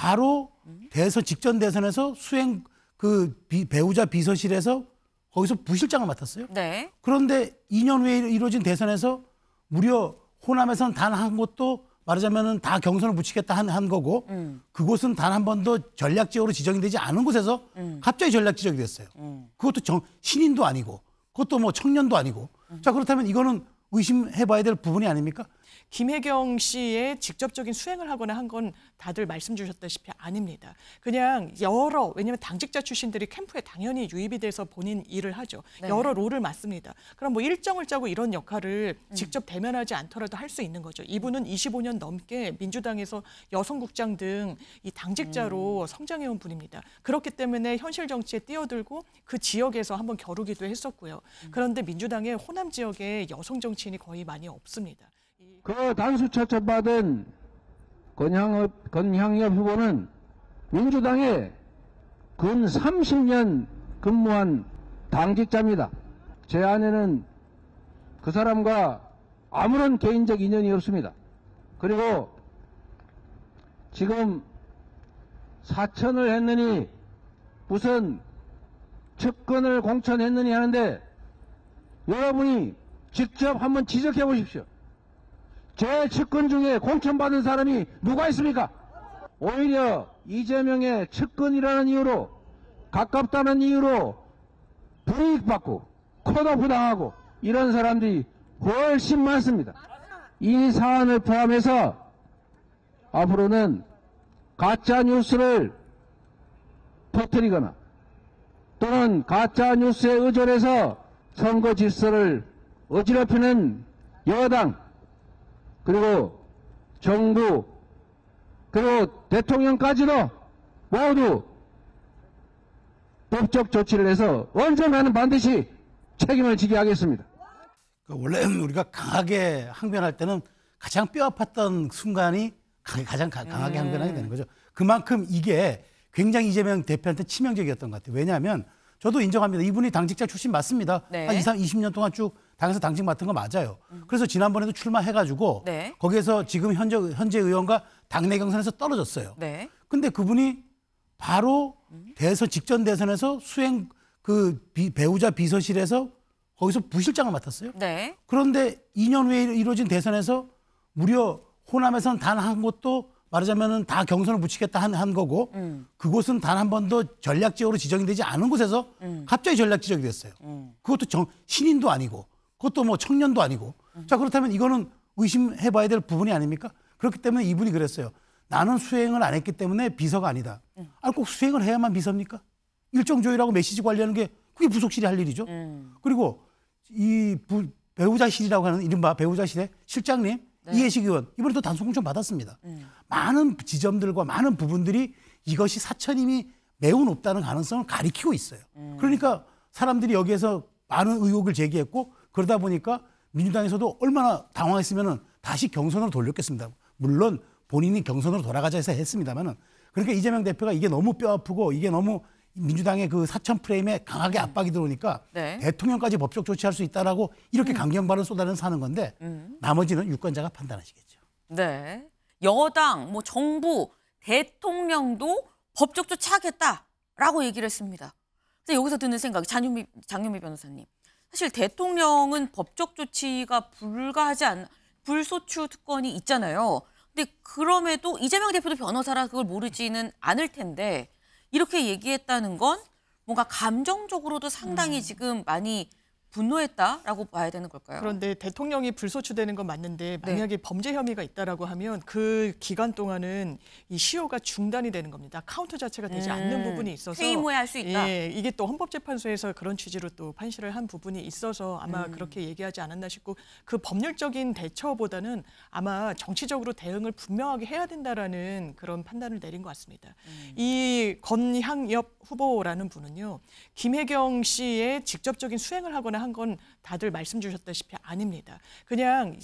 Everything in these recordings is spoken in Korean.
바로 직전 대선에서 수행 배우자 비서실에서 거기서 부실장을 맡았어요. 네. 그런데 2년 후에 이루어진 대선에서 무려 호남에서는 단 한 곳도 말하자면은 다 경선을 붙이겠다 한 거고 그곳은 단 한 번도 전략지역으로 지정이 되지 않은 곳에서 갑자기 전략지정이 됐어요. 그것도 신인도 아니고 그것도 뭐 청년도 아니고 자 그렇다면 이거는 의심해봐야 될 부분이 아닙니까? 김혜경 씨의 직접적인 수행을 하거나 한 건 다들 말씀 주셨다시피 아닙니다. 그냥 왜냐하면 당직자 출신들이 캠프에 당연히 유입이 돼서 본인 일을 하죠. 네. 여러 롤을 맡습니다. 그럼 뭐 일정을 짜고 이런 역할을 직접 대면하지 않더라도 할 수 있는 거죠. 이분은 25년 넘게 민주당에서 여성국장 등 이 당직자로 성장해온 분입니다. 그렇기 때문에 현실 정치에 뛰어들고 그 지역에서 한번 겨루기도 했었고요. 그런데 민주당의 호남 지역에 여성 정치인이 거의 많이 없습니다. 그 단수 초청받은 권향엽 후보는 민주당에 근 30년 근무한 당직자입니다. 제 아내는 그 사람과 아무런 개인적 인연이 없습니다. 그리고 지금 사천을 했느니 무슨 측근을 공천했느니 하는데 여러분이 직접 한번 지적해 보십시오. 제 측근 중에 공천받은 사람이 누가 있습니까? 오히려 이재명의 측근이라는 이유로 가깝다는 이유로 불이익받고 컷오프 당하고 이런 사람들이 훨씬 많습니다. 이 사안을 포함해서 앞으로는 가짜 뉴스를 터뜨리거나 또는 가짜 뉴스에 의존해서 선거 질서를 어지럽히는 여당 그리고 정부 그리고 대통령까지도 모두 법적 조치를 해서 언젠가는 반드시 책임을 지게 하겠습니다. 원래 우리가 강하게 항변할 때는 가장 뼈 아팠던 순간이 가장 강하게 항변하게 되는 거죠. 그만큼 이게 굉장히 이재명 대표한테 치명적이었던 것 같아요. 왜냐하면 저도 인정합니다. 이분이 당직자 출신 맞습니다. 네. 한 20년 동안 쭉 당에서 당직 맡은 거 맞아요. 그래서 지난번에도 출마해가지고 네. 거기에서 지금 현재 의원과 당내 경선에서 떨어졌어요. 네. 근데 그분이 바로 직전 대선에서 배우자 비서실에서 거기서 부실장을 맡았어요. 네. 그런데 2년 후에 이루어진 대선에서 무려 호남에서는 단 한 곳도 말하자면은 다 경선을 붙이겠다 한 거고 그곳은 단 한 번도 전략지역으로 지정이 되지 않은 곳에서 갑자기 전략지정이 됐어요. 그것도 신인도 아니고 그것도 뭐 청년도 아니고 자 그렇다면 이거는 의심해봐야 될 부분이 아닙니까? 그렇기 때문에 이분이 그랬어요. 나는 수행을 안 했기 때문에 비서가 아니다. 꼭 수행을 해야만 비서입니까? 일정 조율하고 메시지 관리하는 게 그게 부속실이 할 일이죠. 그리고 이 배우자실이라고 하는 이른바 배우자실의 실장님 네. 이해식 의원 이번에도 단수 공천 받았습니다. 많은 지점들과 많은 부분들이 이것이 사천임이 매우 높다는 가능성을 가리키고 있어요. 그러니까 사람들이 여기에서 많은 의혹을 제기했고 그러다 보니까 민주당에서도 얼마나 당황했으면 다시 경선으로 돌렸겠습니다. 물론 본인이 경선으로 돌아가자 해서 했습니다만은 그러니까 이재명 대표가 이게 너무 뼈 아프고 이게 너무 민주당의 그 사천 프레임에 강하게 압박이 들어오니까 네. 대통령까지 법적 조치할 수 있다라고 이렇게 강경발언 쏟아내서 사는 건데 나머지는 유권자가 판단하시겠죠. 네. 여당, 정부, 대통령도 법적 조치하겠다라고 얘기를 했습니다. 근데 여기서 드는 생각이 장윤미 변호사님. 사실 대통령은 법적 조치가 불소추 특권이 있잖아요. 근데 그럼에도 이재명 대표도 변호사라 그걸 모르지는 않을 텐데 이렇게 얘기했다는 건 뭔가 감정적으로도 상당히 지금 많이 분노했다라고 봐야 되는 걸까요? 그런데 대통령이 불소추되는 건 맞는데 만약에 범죄 혐의가 있다라고 하면 그 기간 동안은 이 시효가 중단이 되는 겁니다. 카운트 자체가 되지 않는 부분이 있어서 퇴임 후에 할 수 있다. 예, 이게 또 헌법재판소에서 그런 취지로 또 판시를 한 부분이 있어서 아마 그렇게 얘기하지 않았나 싶고 그 법률적인 대처보다는 아마 정치적으로 대응을 분명하게 해야 된다라는 그런 판단을 내린 것 같습니다. 이 권향엽 후보라는 분은요. 김혜경 씨의 직접적인 수행을 하거나 한 한 건 다들 말씀 주셨다시피 아닙니다. 그냥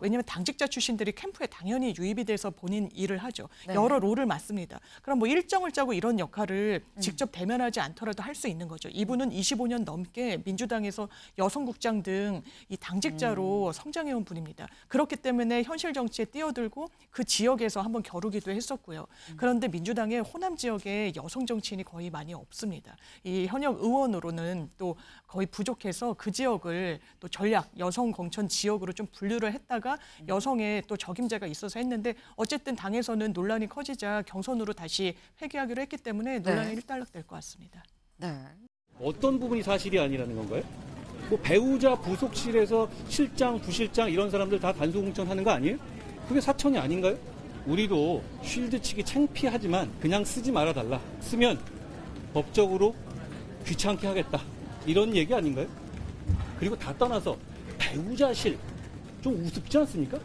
왜냐하면 당직자 출신들이 캠프에 당연히 유입이 돼서 본인 일을 하죠. 네. 여러 롤을 맡습니다. 그럼 뭐 일정을 짜고 이런 역할을 직접 대면하지 않더라도 할 수 있는 거죠. 이분은 25년 넘게 민주당에서 여성국장 등 이 당직자로 성장해온 분입니다. 그렇기 때문에 현실 정치에 뛰어들고 그 지역에서 한번 겨루기도 했었고요. 그런데 민주당의 호남 지역에 여성 정치인이 거의 많이 없습니다. 이 현역 의원으로는 또 거의 부족해서 그 지역을 또 전략 여성 공천 지역으로 좀 분류를 했다가 여성의 또 적임자가 있어서 했는데 어쨌든 당에서는 논란이 커지자 경선으로 다시 회귀하기로 했기 때문에 논란이 일단락될 것 같습니다. 네. 어떤 부분이 사실이 아니라는 건가요? 뭐 배우자 부속실에서 실장, 부실장 이런 사람들 다 단수 공천하는 거 아니에요? 그게 사청이 아닌가요? 우리도 쉴드 치기 창피하지만 그냥 쓰지 말아달라. 쓰면 법적으로 귀찮게 하겠다. 이런 얘기 아닌가요? 그리고 다 떠나서 배우자실 좀 우습지 않습니까?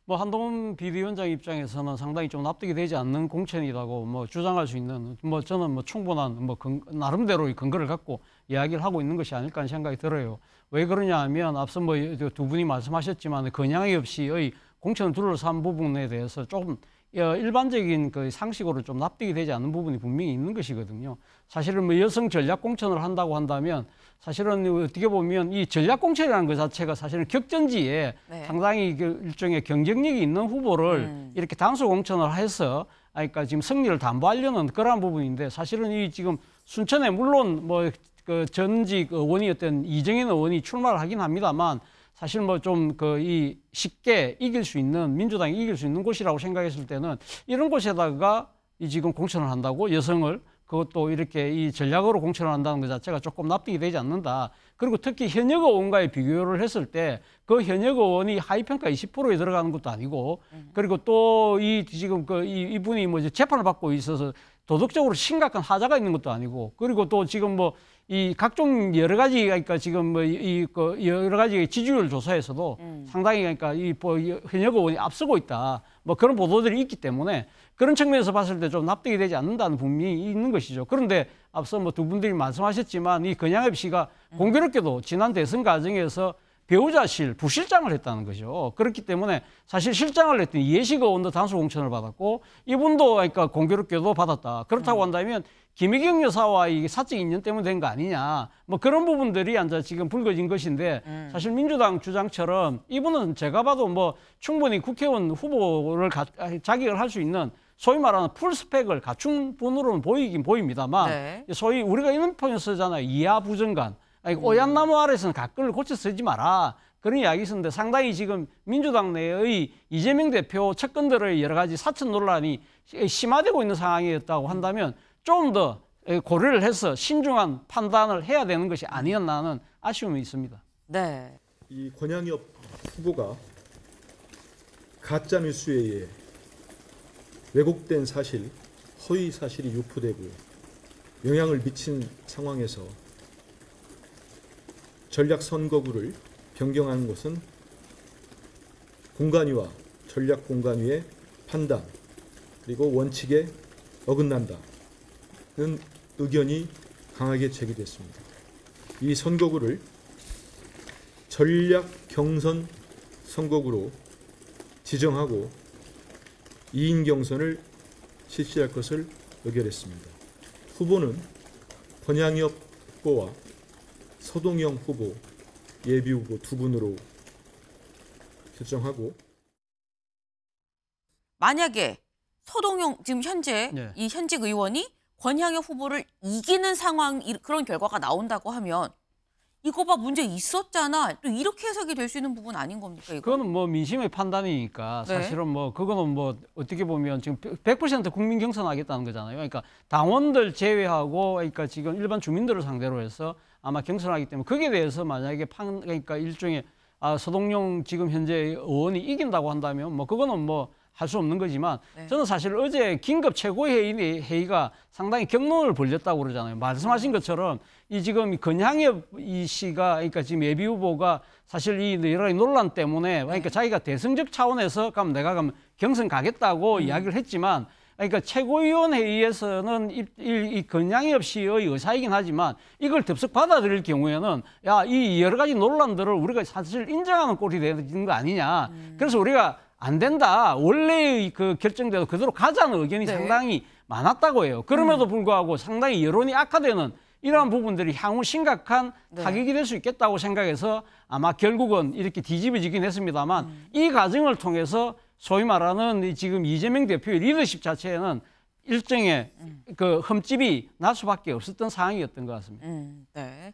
뭐 한동훈 비대위원장 입장에서는 상당히 좀 납득이 되지 않는 공천이라고 뭐 주장할 수 있는 저는 뭐 충분한 나름대로의 근거를 갖고 이야기를 하고 있는 것이 아닐까 하는 생각이 들어요. 왜 그러냐 하면 앞서 뭐 두 분이 말씀하셨지만 건양이 없이의 공천을 둘러싼 부분에 대해서 조금 일반적인 그 상식으로 좀 납득이 되지 않는 부분이 분명히 있는 것이거든요. 사실은 뭐 여성 전략 공천을 한다고 한다면 사실은 어떻게 보면 이 전략 공천이라는 것 자체가 사실은 격전지에 상당히 그 일종의 경쟁력이 있는 후보를 이렇게 단수 공천을 해서 그러니까 지금 승리를 담보하려는 그러한 부분인데 사실은 이 지금 순천에 물론 뭐 그 전직 의원이었던 이정현 의원이 출마를 하긴 합니다만 사실 뭐 좀 이 쉽게 이길 수 있는 민주당이 이길 수 있는 곳이라고 생각했을 때는 이런 곳에다가 이 지금 공천을 한다고 여성을 그것도 이렇게 이 전략으로 공천을 한다는 것 자체가 조금 납득이 되지 않는다. 그리고 특히 현역 의원과의 비교를 했을 때 그 현역 의원이 하위평가 20%에 들어가는 것도 아니고 그리고 또 이 지금 이분이 뭐 재판을 받고 있어서 도덕적으로 심각한 하자가 있는 것도 아니고 그리고 또 지금 뭐 이 각종 여러 가지 그러니까 지금 뭐 여러 가지 지지율 조사에서도 상당히 그러니까 이 현역 의원이 앞서고 있다. 뭐 그런 보도들이 있기 때문에 그런 측면에서 봤을 때 좀 납득이 되지 않는다는 분명히 있는 것이죠. 그런데 앞서 뭐 두 분들이 말씀하셨지만 이 건양엽 씨가 공교롭게도 지난 대선 과정에서 배우자실 부실장을 했다는 거죠. 그렇기 때문에 사실 실장을 했더니 이해식 의원도 단수 공천을 받았고 이분도 그러니까 공교롭게도 받았다. 그렇다고 한다면 김혜경 여사와 이 사적 인연 때문에 된 거 아니냐. 뭐 그런 부분들이 이제 지금 불거진 것인데 사실 민주당 주장처럼 이분은 제가 봐도 뭐 충분히 국회의원 후보를 자격을 할 수 있는 소위 말하는 풀스펙을 갖춘 분으로는 보이긴 보입니다만 소위 우리가 이런 표현 쓰잖아요. 이하 부정간. 오얏나무 아래서는 가끈을 고쳐 쓰지 마라. 그런 이야기 있었는데 상당히 지금 민주당 내의 이재명 대표 측근들의 여러 가지 사천 논란이 심화되고 있는 상황이었다고 한다면 좀 더 고려를 해서 신중한 판단을 해야 되는 것이 아니었나 하는 아쉬움이 있습니다. 네. 이 권양엽 후보가 가짜 뉴스에 의해 왜곡된 사실, 허위 사실이 유포되고 영향을 미친 상황에서 전략 선거구를 변경하는 것은 공관위와 전략 공관위의 판단 그리고 원칙에 어긋난다는 의견이 강하게 제기됐습니다. 이 선거구를 전략 경선 선거구로 지정하고 2인 경선을 실시할 것을 의결했습니다. 후보는 권양엽 후보와 서동영 후보, 예비 후보 두 분으로 결정하고 만약에 서동영 지금 현재 이 현직 의원이 권양엽 후보를 이기는 상황 그런 결과가 나온다고 하면 이거 봐 문제 있었잖아. 또 이렇게 해석이 될 수 있는 부분 아닌 겁니까? 이거? 그거는 뭐 민심의 판단이니까 사실은 뭐 그거는 뭐 어떻게 보면 지금 100% 국민 경선하겠다는 거잖아요. 그러니까 당원들 제외하고 그러니까 지금 일반 주민들을 상대로 해서 아마 경선하기 때문에 거기에 대해서 만약에 그러니까 일종의 서동영 지금 현재 의원이 이긴다고 한다면 뭐 그거는 뭐 할 수 없는 거지만 저는 사실 어제 긴급 최고회의가 상당히 격론을 벌였다고 그러잖아요. 말씀하신 것처럼 이 지금 권양엽 이 씨가 그러니까 지금 예비 후보가 사실 이 여러 가지 논란 때문에 그러니까 자기가 대승적 차원에서 내가 경선 가겠다고 이야기를 했지만 그러니까 최고위원 회의에서는 이 건양이 없이의 의사이긴 하지만 이걸 덥석 받아들일 경우에는 야, 이 여러 가지 논란들을 우리가 사실 인정하는 꼴이 되는 거 아니냐. 그래서 우리가 안 된다. 원래의 그 결정대로 그대로 가자는 의견이 네. 상당히 많았다고 해요. 그럼에도 불구하고 상당히 여론이 악화되는 이러한 부분들이 향후 심각한 네. 타격이 될 수 있겠다고 생각해서 아마 결국은 이렇게 뒤집어지긴 했습니다만 이 과정을 통해서 소위 말하는 이 지금 이재명 대표의 리더십 자체에는 일정의 그 흠집이 날 수밖에 없었던 상황이었던 것 같습니다. 네.